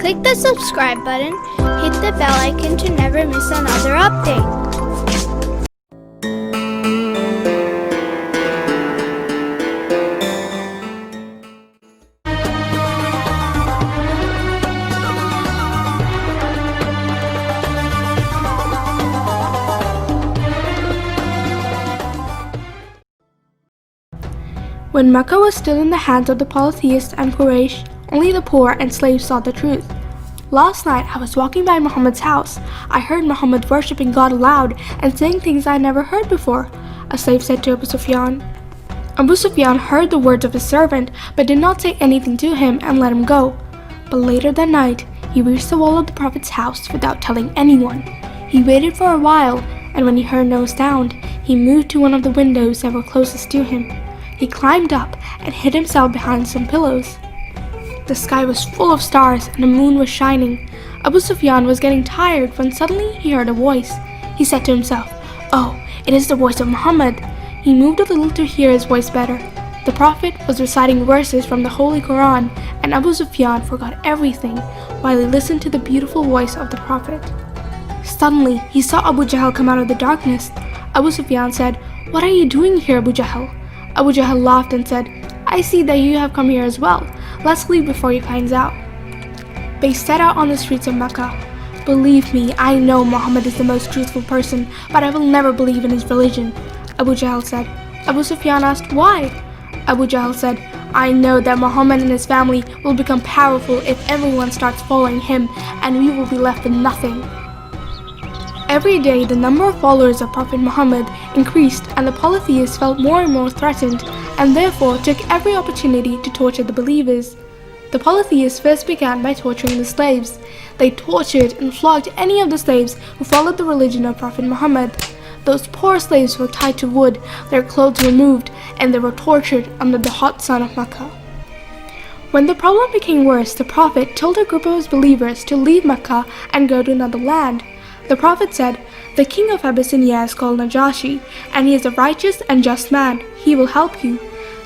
Click the subscribe button, hit the bell icon to never miss another update. When Mecca was still in the hands of the polytheists and Quraysh, only the poor and slaves saw the truth. Last night I was walking by Muhammad's house. I heard Muhammad worshipping God aloud and saying things I had never heard before, a slave said to Abu Sufyan. Abu Sufyan heard the words of his servant but did not say anything to him and let him go. But later that night, he reached the wall of the Prophet's house without telling anyone. He waited for a while, and when he heard no sound, he moved to one of the windows that were closest to him. He climbed up and hid himself behind some pillows. The sky was full of stars and the moon was shining. Abu Sufyan was getting tired when suddenly he heard a voice. He said to himself, "Oh, it is the voice of Muhammad." He moved a little to hear his voice better. The Prophet was reciting verses from the Holy Quran, and Abu Sufyan forgot everything while he listened to the beautiful voice of the Prophet. Suddenly, he saw Abu Jahl come out of the darkness. Abu Sufyan said, "What are you doing here, Abu Jahl?" Abu Jahl laughed and said, "I see that you have come here as well. Let's leave before he finds out." They set out on the streets of Mecca. "Believe me, I know Muhammad is the most truthful person, but I will never believe in his religion," Abu Jahl said. Abu Sufyan asked, "Why?" Abu Jahl said, "I know that Muhammad and his family will become powerful if everyone starts following him, and we will be left with nothing." Every day, the number of followers of Prophet Muhammad increased, and the polytheists felt more and more threatened, and therefore took every opportunity to torture the believers. The polytheists first began by torturing the slaves. They tortured and flogged any of the slaves who followed the religion of Prophet Muhammad. Those poor slaves were tied to wood, their clothes removed, and they were tortured under the hot sun of Mecca. When the problem became worse, the Prophet told a group of his believers to leave Mecca and go to another land. The Prophet said, "The king of Abyssinia is called Najashi, and he is a righteous and just man. He will help you."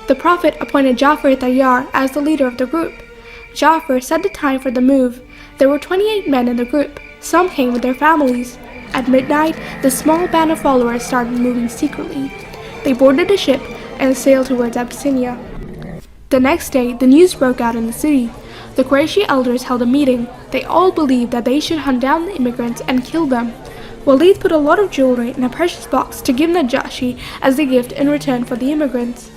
The Prophet appointed Ja'far Tayyar as the leader of the group. Ja'far set the time for the move. There were 28 men in the group. Some came with their families. At midnight, the small band of followers started moving secretly. They boarded a ship and sailed towards Abyssinia. The next day, the news broke out in the city. The Qurayshi elders held a meeting. They all believed that they should hunt down the immigrants and kill them. Walid put a lot of jewelry in a precious box to give Najashi as a gift in return for the immigrants.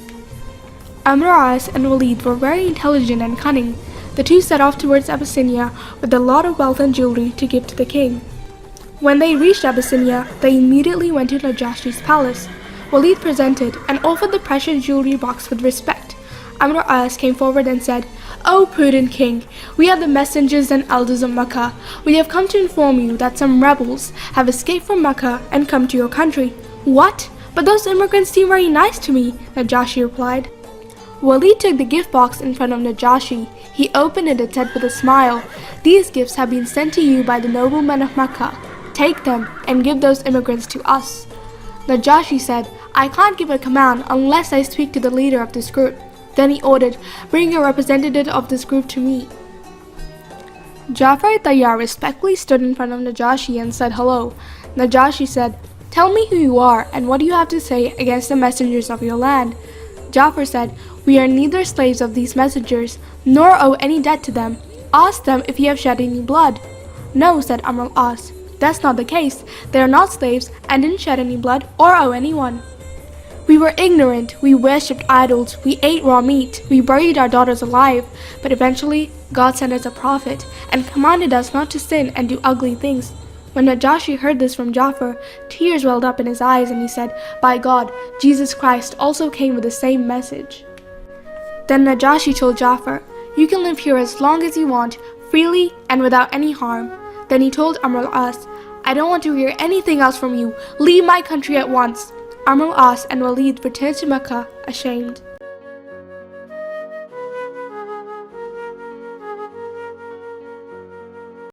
Amr As and Walid were very intelligent and cunning. The two set off towards Abyssinia with a lot of wealth and jewelry to give to the king. When they reached Abyssinia, they immediately went to Najashi's palace. Walid presented and offered the precious jewelry box with respect. Amr As came forward and said, "O prudent king, we are the messengers and elders of Mecca. We have come to inform you that some rebels have escaped from Mecca and come to your country." "What? But those immigrants seem very nice to me," Najashi replied. Walid took the gift box in front of Najashi. He opened it and said with a smile, "These gifts have been sent to you by the noblemen of Mecca. Take them and give those immigrants to us." Najashi said, "I can't give a command unless I speak to the leader of this group." Then he ordered, "Bring a representative of this group to me." Ja'far Tayyar respectfully stood in front of Najashi and said hello. Najashi said, "Tell me who you are and what do you have to say against the messengers of your land?" Ja'far said, "We are neither slaves of these messengers, nor owe any debt to them. Ask them if you have shed any blood." "No," said Amr al-As. "That's not the case. They are not slaves and didn't shed any blood or owe anyone. We were ignorant, we worshipped idols, we ate raw meat, we buried our daughters alive, but eventually God sent us a prophet and commanded us not to sin and do ugly things." When Najashi heard this from Ja'far, tears welled up in his eyes and he said, "By God, Jesus Christ also came with the same message." Then Najashi told Ja'far, "You can live here as long as you want, freely and without any harm." Then he told Amr al-As, "I don't want to hear anything else from you. Leave my country at once." Amr al-As and Walid returned to Mecca ashamed.